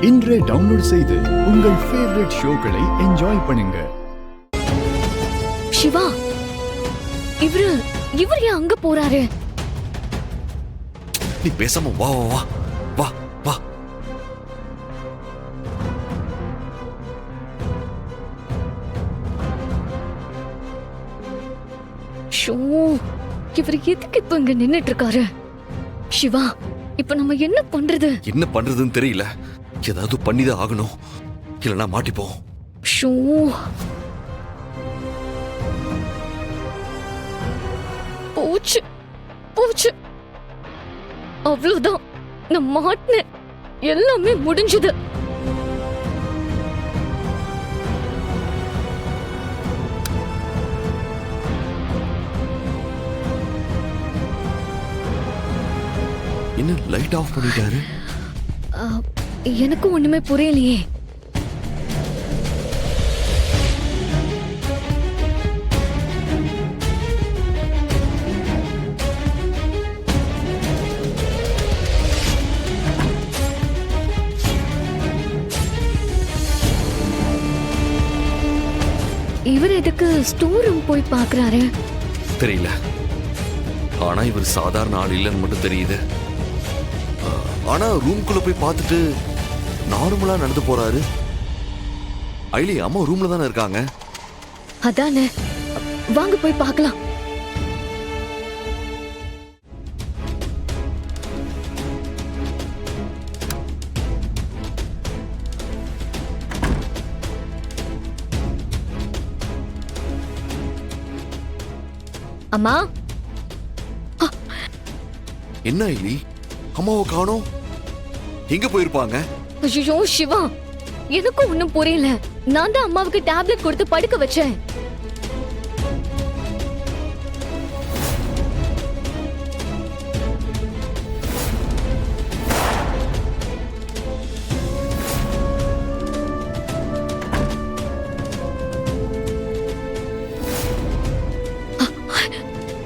இன்றே டவுன்லோட் செய்து உங்கள் ஃபேவரட் ஷோக்களை என்ஜாய் பண்ணுங்க. சிவா, இவரு ஏன் அங்க போறாரு? நீ பேசாம வா வா வா வா வா. ஷோ, இவர் எதுக்கு இப்ப இங்க நின்னுட்டு இருக்காரு? சிவா, இப்ப நம்ம என்ன பண்றதுன்னு தெரியல. ஏதாவது பண்ணிதான் ஆகணும், இல்லைன்னா மாட்டிப்போம். ஷோ, போச்சு போச்சு, அவ்வளவுதான். நான் மாட்டினேன், எல்லாமே முடிஞ்சது. என்ன லைட் ஆஃப் பண்ணிட்டாரு? எனக்கும் ஒண்ணுமே புரியலையே. இவர் எதுக்கு ஸ்டோர் ரூம் போய் பார்க்கறாரு தெரியல. ஆனா இவர் சாதாரண ஆள் இல்லைன்னு மட்டும் தெரியுது. ஆனா ரூம்குள்ள போய் பார்த்துட்டு நார்மலா நடந்து போறாரு. ஐலி, அம்மா ரூம்ல தானே இருக்காங்க. அதானே, வாங்க போய் பார்க்கலாம். அம்மா. என்ன ஐலி, அம்மாவை காணோம், எங்க போயிருப்பாங்க? ஐயோ சிவா, எனக்கும் ஒண்ணும் புரியல. நான் தான் அம்மாவுக்கு டேப்லெட் கொடுத்து படுக்க வச்சேன்.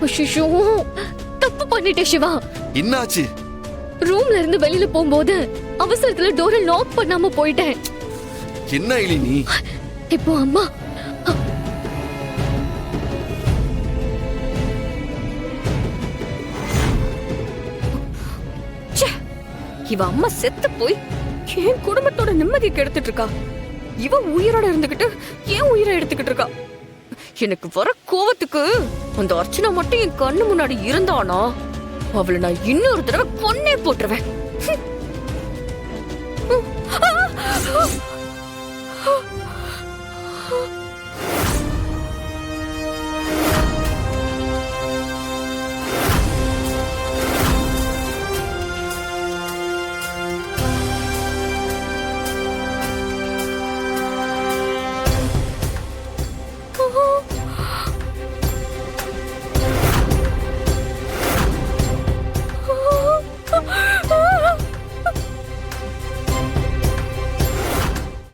ஐயோ, தப்பு பண்ணிட்டேன் சிவா. என்னாச்சு? ரூம்ல இருந்து வெளியில போகும்போது அவசரத்துல டோரை லாக் பண்ணாம போயிட்டேன். என்ன ஐலி நீ? இப்போ அம்மா இவ அம்மா செத்து போய் என் குடும்பத்தோட நிம்மதியை கெடுத்துட்டு இருக்கா. இவ உயிரோட இருந்துகிட்டு ஏன் உயிரை எடுத்துக்கிட்டு இருக்கா? எனக்கு வர கோவத்துக்கு அந்த அர்ச்சனா மட்டும் என் கண்ணு முன்னாடி இருந்தானா அவளை நான் இன்னொரு தடவை கொன்னே போட்டுருவேன்.